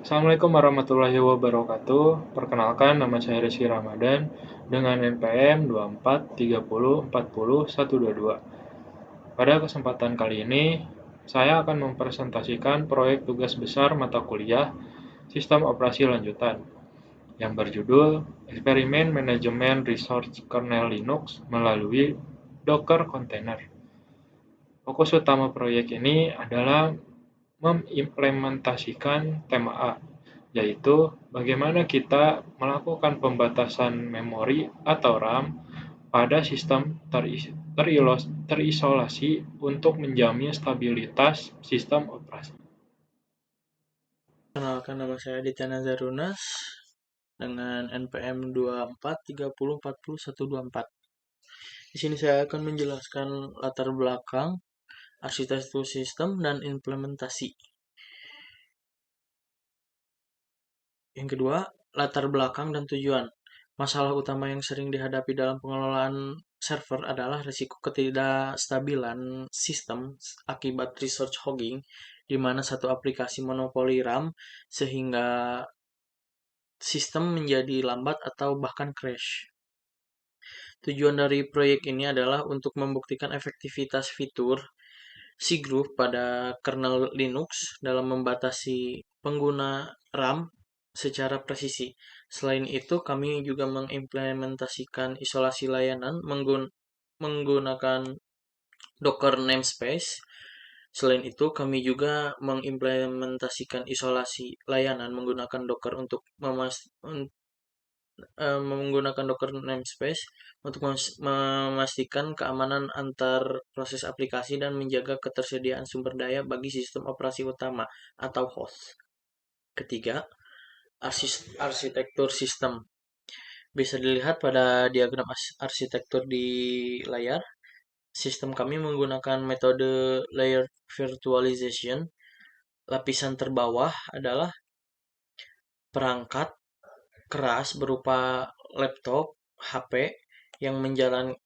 Assalamualaikum warahmatullahi wabarakatuh. Perkenalkan, nama saya Rizky Ramadan dengan NPM 2430400122. Pada kesempatan kali ini, saya akan mempresentasikan proyek tugas besar mata kuliah Sistem Operasi Lanjutan yang berjudul Eksperimen Manajemen Resource Kernel Linux melalui Docker Container. Fokus utama proyek ini adalah mengimplementasikan tema A, yaitu bagaimana kita melakukan pembatasan memori atau RAM pada sistem terisolasi untuk menjamin stabilitas sistem operasi. Kenalkan, nama saya Aditya Nazarunas dengan NPM 2430400124. Di sini saya akan menjelaskan latar belakang, arsitektur sistem, dan implementasi. Yang kedua, latar belakang dan tujuan. Masalah utama yang sering dihadapi dalam pengelolaan server adalah risiko ketidakstabilan sistem akibat resource hogging, di mana satu aplikasi monopoli RAM sehingga sistem menjadi lambat atau bahkan crash. Tujuan dari proyek ini adalah untuk membuktikan efektivitas fitur cgroup pada kernel Linux dalam membatasi pengguna RAM secara presisi. Selain itu, kami juga mengimplementasikan isolasi layanan menggunakan Docker namespace. Selain itu, kami juga mengimplementasikan isolasi layanan menggunakan Docker untuk menggunakan Docker namespace untuk memastikan keamanan antar proses aplikasi dan menjaga ketersediaan sumber daya bagi sistem operasi utama atau host. Ketiga, arsitektur sistem. Bisa dilihat pada diagram arsitektur di layar. Sistem kami menggunakan metode layer virtualization. Lapisan terbawah adalah perangkat keras berupa laptop, HP yang menjalankan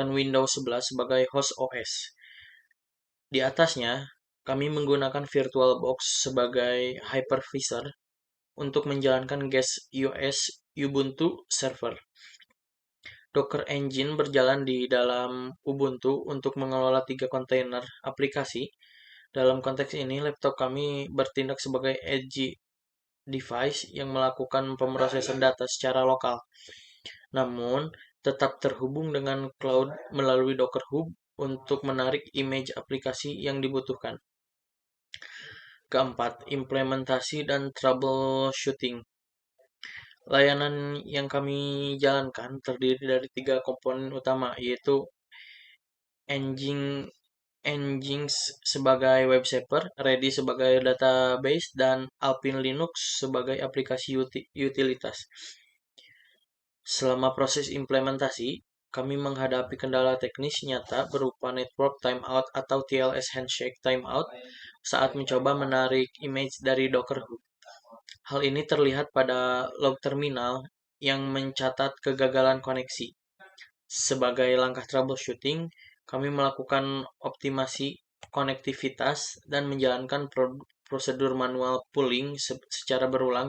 Windows 11 sebagai host OS. Di atasnya, kami menggunakan VirtualBox sebagai hypervisor untuk menjalankan guest OS Ubuntu server. Docker Engine berjalan di dalam Ubuntu untuk mengelola 3 kontainer aplikasi. Dalam konteks ini, laptop kami bertindak sebagai edge device yang melakukan pemrosesan data secara lokal, namun tetap terhubung dengan cloud melalui Docker Hub untuk menarik image aplikasi yang dibutuhkan. Keempat, implementasi dan troubleshooting. Layanan yang kami jalankan terdiri dari 3 komponen utama, yaitu Nginx sebagai web server, Redis sebagai database, dan Alpine Linux sebagai aplikasi utilitas. Selama proses implementasi, kami menghadapi kendala teknis nyata berupa network timeout atau TLS handshake timeout saat mencoba menarik image dari Docker Hub. Hal ini terlihat pada log terminal yang mencatat kegagalan koneksi. Sebagai langkah troubleshooting, kami melakukan optimasi konektivitas dan menjalankan prosedur manual pooling secara berulang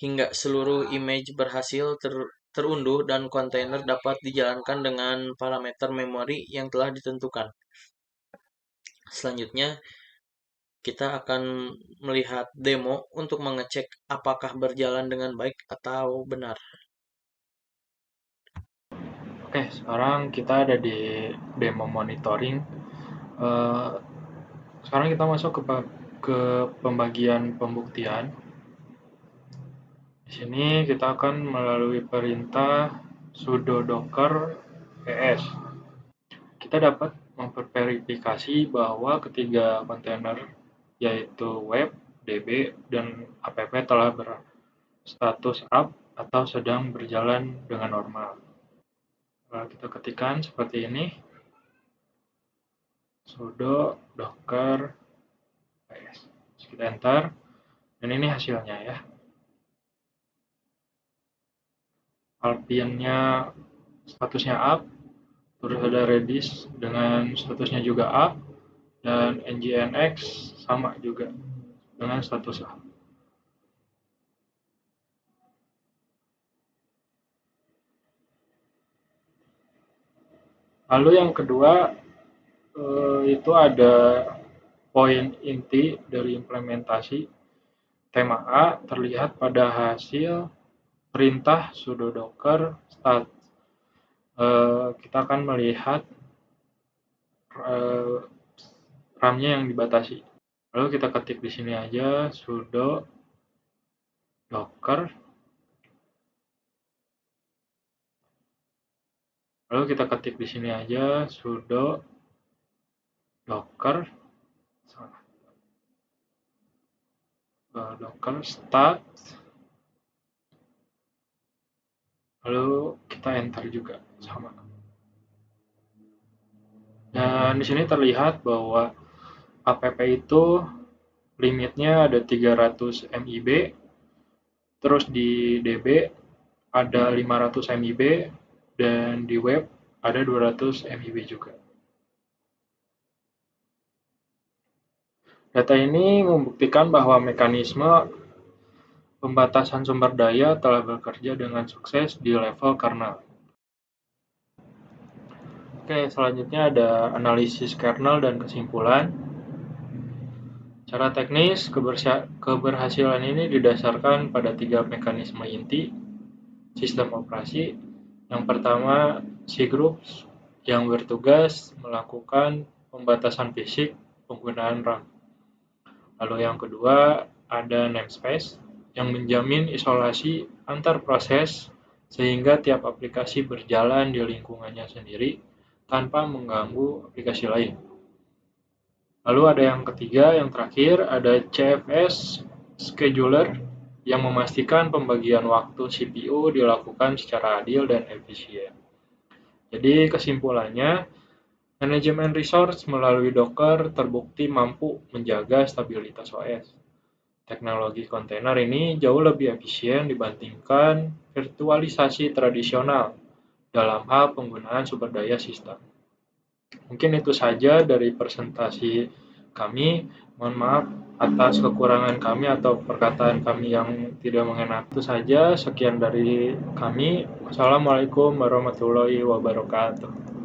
hingga seluruh image berhasil terunduh dan kontainer dapat dijalankan dengan parameter memori yang telah ditentukan. Selanjutnya, kita akan melihat demo untuk mengecek apakah berjalan dengan baik atau benar. Oke, sekarang kita ada di demo monitoring. Eh, Sekarang kita masuk ke pembagian pembuktian. Di sini kita akan melalui perintah sudo docker es. Kita dapat memverifikasi bahwa ketiga kontainer yaitu web, db, dan app telah berstatus up atau sedang berjalan dengan normal. Kita ketikkan seperti ini, sudo docker es. Kita enter, dan ini hasilnya ya. Alpine-nya statusnya up, terus ada Redis dengan statusnya juga up, dan Nginx sama juga dengan status A. Lalu yang kedua itu ada poin inti dari implementasi. Tema A terlihat pada hasil perintah sudo docker start. Kita akan melihat RAM-nya yang dibatasi. Lalu kita ketik di sini aja sudo docker. Lalu kita ketik di sini aja sudo docker docker start. Lalu kita enter juga sama. Dan di sini terlihat bahwa app itu limitnya ada 300 MIB, terus di DB ada 500 MIB, dan di web ada 200 MIB juga. Data ini membuktikan bahwa mekanisme pembatasan sumber daya telah bekerja dengan sukses di level kernel. Oke, selanjutnya ada analisis kernel dan kesimpulan. Secara teknis, keberhasilan ini didasarkan pada 3 mekanisme inti sistem operasi. Yang pertama, cgroups yang bertugas melakukan pembatasan fisik penggunaan RAM. Lalu yang kedua, ada namespace yang menjamin isolasi antar proses sehingga tiap aplikasi berjalan di lingkungannya sendiri tanpa mengganggu aplikasi lain. Lalu ada yang ketiga, yang terakhir, ada CFS scheduler yang memastikan pembagian waktu CPU dilakukan secara adil dan efisien. Jadi kesimpulannya, manajemen resource melalui Docker terbukti mampu menjaga stabilitas OS. Teknologi kontainer ini jauh lebih efisien dibandingkan virtualisasi tradisional dalam hal penggunaan sumber daya sistem. Mungkin itu saja dari presentasi kami. Mohon maaf atas kekurangan kami atau perkataan kami yang tidak mengenak. Itu saja, sekian dari kami. Wassalamualaikum warahmatullahi wabarakatuh.